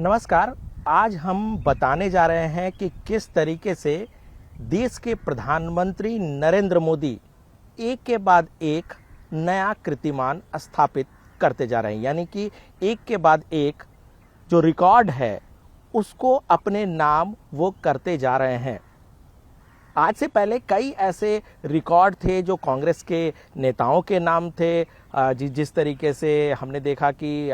नमस्कार। आज हम बताने जा रहे हैं कि किस तरीके से देश के प्रधानमंत्री नरेंद्र मोदी एक के बाद एक नया कीर्तिमान स्थापित करते जा रहे हैं, यानी कि एक के बाद एक जो रिकॉर्ड है उसको अपने नाम वो करते जा रहे हैं। आज से पहले कई ऐसे रिकॉर्ड थे जो कांग्रेस के नेताओं के नाम थे। जिस तरीके से हमने देखा कि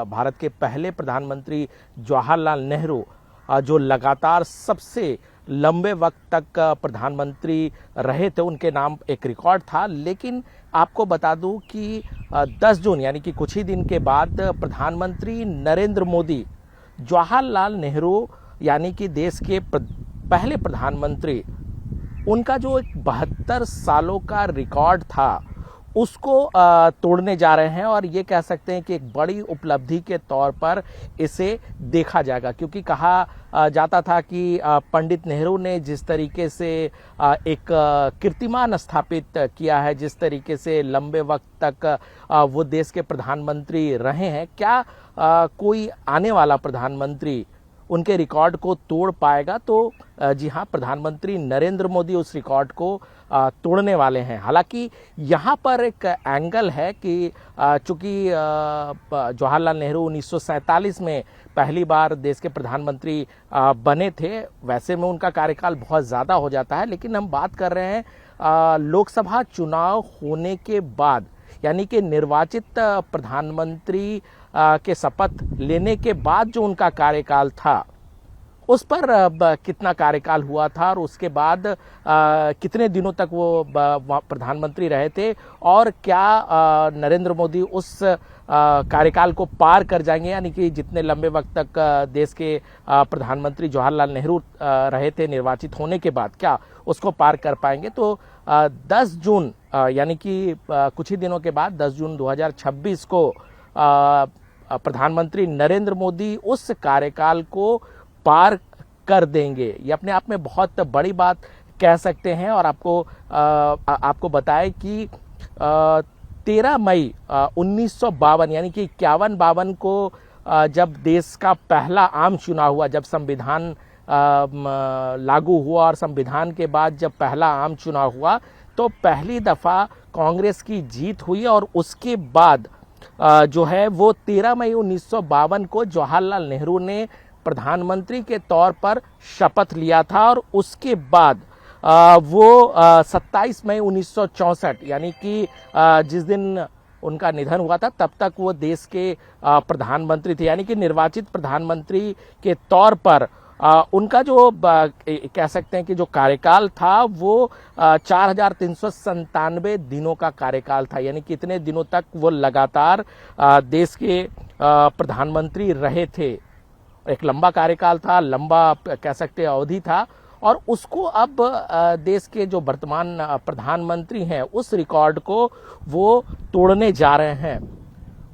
भारत के पहले प्रधानमंत्री जवाहरलाल नेहरू जो लगातार सबसे लंबे वक्त तक प्रधानमंत्री रहे थे, उनके नाम एक रिकॉर्ड था। लेकिन आपको बता दूं कि 10 जून यानी कि कुछ ही दिन के बाद प्रधानमंत्री नरेंद्र मोदी जवाहरलाल नेहरू यानी कि देश के पहले प्रधानमंत्री, उनका जो एक 72 सालों का रिकॉर्ड था उसको तोड़ने जा रहे हैं। और ये कह सकते हैं कि एक बड़ी उपलब्धि के तौर पर इसे देखा जाएगा, क्योंकि कहा जाता था कि पंडित नेहरू ने जिस तरीके से एक कीर्तिमान स्थापित किया है, जिस तरीके से लंबे वक्त तक वो देश के प्रधानमंत्री रहे हैं, क्या कोई आने वाला प्रधानमंत्री उनके रिकॉर्ड को तोड़ पाएगा? तो जी हाँ, प्रधानमंत्री नरेंद्र मोदी उस रिकॉर्ड को तोड़ने वाले हैं। हालांकि यहाँ पर एक एंगल है कि चूंकि जवाहरलाल नेहरू 1947 में पहली बार देश के प्रधानमंत्री बने थे, वैसे में उनका कार्यकाल बहुत ज़्यादा हो जाता है। लेकिन हम बात कर रहे हैं लोकसभा चुनाव होने के बाद, यानी कि निर्वाचित प्रधानमंत्री के शपथ लेने के बाद जो उनका कार्यकाल था उस पर कितना कार्यकाल हुआ था और उसके बाद कितने दिनों तक वो प्रधानमंत्री रहे थे, और क्या नरेंद्र मोदी उस कार्यकाल को पार कर जाएंगे, यानी कि जितने लंबे वक्त तक देश के प्रधानमंत्री जवाहरलाल नेहरू रहे थे निर्वाचित होने के बाद, क्या उसको पार कर पाएंगे? तो 10 जून यानी कि कुछ ही दिनों के बाद 10 जून 2026 को प्रधानमंत्री नरेंद्र मोदी उस कार्यकाल को पार कर देंगे। ये अपने आप में बहुत बड़ी बात कह सकते हैं। और आपको बताएं कि 13 मई 1952 यानी कि 51-52 को जब देश का पहला आम चुनाव हुआ, जब संविधान लागू हुआ और संविधान के बाद जब पहला आम चुनाव हुआ, तो पहली दफा कांग्रेस की जीत हुई। और उसके बाद जो है वो 13 मई 1952 को जवाहरलाल नेहरू ने प्रधानमंत्री के तौर पर शपथ लिया था। और उसके बाद वो 27 मई 1964 यानी कि जिस दिन उनका निधन हुआ था, तब तक वो देश के प्रधानमंत्री थे, यानी कि निर्वाचित प्रधानमंत्री के तौर पर उनका जो कह सकते हैं कि जो कार्यकाल था वो 4397 दिनों का कार्यकाल था, यानी कितने दिनों तक वो लगातार देश के प्रधानमंत्री रहे थे। एक लंबा कार्यकाल था, लंबा कह सकते हैं अवधि था। और उसको अब देश के जो वर्तमान प्रधानमंत्री हैं उस रिकॉर्ड को वो तोड़ने जा रहे हैं।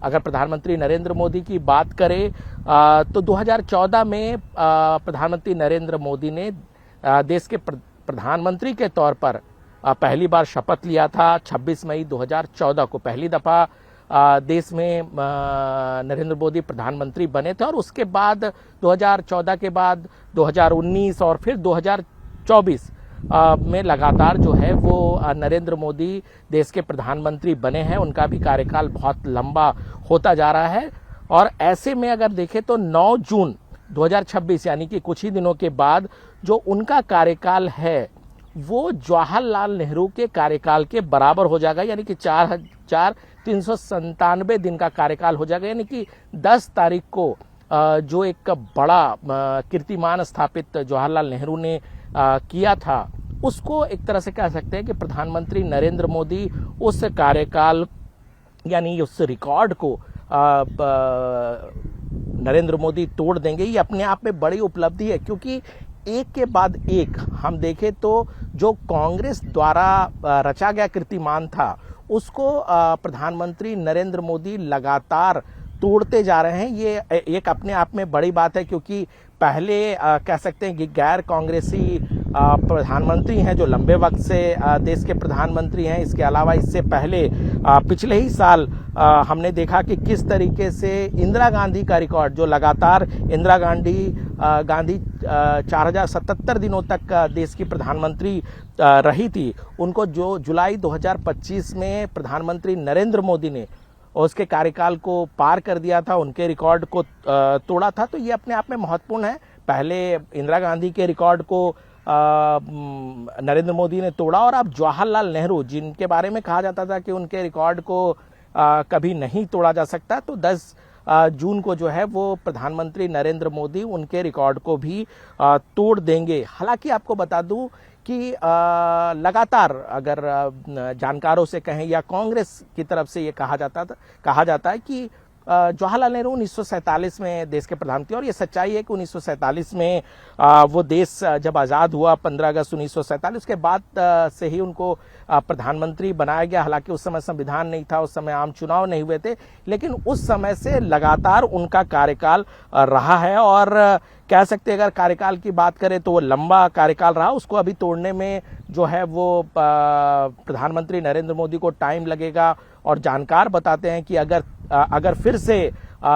अगर प्रधानमंत्री नरेंद्र मोदी की बात करें तो 2014 में प्रधानमंत्री नरेंद्र मोदी ने देश के प्रधानमंत्री के तौर पर पहली बार शपथ लिया था। 26 मई 2014 को पहली दफा देश में नरेंद्र मोदी प्रधानमंत्री बने थे। और उसके बाद 2014 के बाद 2019 और फिर 2024 में लगातार जो है वो नरेंद्र मोदी देश के प्रधानमंत्री बने हैं। उनका भी कार्यकाल बहुत लंबा होता जा रहा है। और ऐसे में अगर देखें तो 9 जून 2026 यानी कि कुछ ही दिनों के बाद जो उनका कार्यकाल है वो जवाहरलाल नेहरू के कार्यकाल के बराबर हो जाएगा, यानी कि 4397 दिन का कार्यकाल हो जाएगा। यानी कि 10 तारीख को जो एक बड़ा कीर्तिमान स्थापित जवाहरलाल नेहरू ने किया था, उसको एक तरह से कह सकते हैं कि प्रधानमंत्री नरेंद्र मोदी उस कार्यकाल यानी उस रिकॉर्ड को नरेंद्र मोदी तोड़ देंगे। ये अपने आप में बड़ी उपलब्धि है, क्योंकि एक के बाद एक हम देखें तो जो कांग्रेस द्वारा रचा गया कीर्तिमान था उसको प्रधानमंत्री नरेंद्र मोदी लगातार तोड़ते जा रहे हैं। ये एक अपने आप में बड़ी बात है, क्योंकि पहले कह सकते हैं कि गैर कांग्रेसी प्रधानमंत्री हैं जो लंबे वक्त से देश के प्रधानमंत्री हैं। इसके अलावा इससे पहले पिछले ही साल हमने देखा कि किस तरीके से इंदिरा गांधी का रिकॉर्ड, जो लगातार इंदिरा गांधी 4077 दिनों तक देश की प्रधानमंत्री रही थी, उनको जो जुलाई 2025 में प्रधानमंत्री नरेंद्र मोदी ने उसके कार्यकाल को पार कर दिया था, उनके रिकॉर्ड को तोड़ा था। तो ये अपने आप में महत्वपूर्ण है। पहले इंदिरा गांधी के रिकॉर्ड को नरेंद्र मोदी ने तोड़ा, और अब जवाहरलाल नेहरू, जिनके बारे में कहा जाता था कि उनके रिकॉर्ड को कभी नहीं तोड़ा जा सकता, तो 10 जून को जो है वो प्रधानमंत्री नरेंद्र मोदी उनके रिकॉर्ड को भी तोड़ देंगे। हालांकि आपको बता दूं कि लगातार अगर जानकारों से कहें या कांग्रेस की तरफ से ये कहा जाता है कि जवाहरलाल नेहरू 1947 में देश के प्रधानमंत्री, और ये सच्चाई है कि 1947 में वो देश जब आज़ाद हुआ 15 अगस्त 1947, उसके बाद से ही उनको प्रधानमंत्री बनाया गया। हालांकि उस समय संविधान नहीं था, उस समय आम चुनाव नहीं हुए थे, लेकिन उस समय से लगातार उनका कार्यकाल रहा है। और कह सकते हैं अगर कार्यकाल की बात करें तो वो लंबा कार्यकाल रहा, उसको अभी तोड़ने में जो है वो प्रधानमंत्री नरेंद्र मोदी को टाइम लगेगा। और जानकार बताते हैं कि अगर फिर से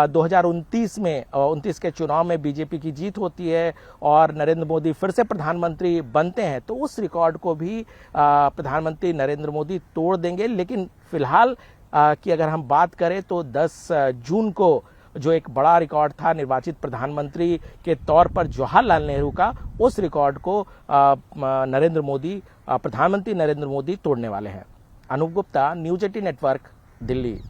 2029 के चुनाव में बीजेपी की जीत होती है और नरेंद्र मोदी फिर से प्रधानमंत्री बनते हैं, तो उस रिकॉर्ड को भी प्रधानमंत्री नरेंद्र मोदी तोड़ देंगे। लेकिन फिलहाल की अगर हम बात करें तो 10 जून को जो एक बड़ा रिकॉर्ड था निर्वाचित प्रधानमंत्री के तौर पर जवाहरलाल नेहरू का, उस रिकॉर्ड को प्रधानमंत्री नरेंद्र मोदी तोड़ने वाले हैं। Anoop Gupta, news 18 network, Delhi.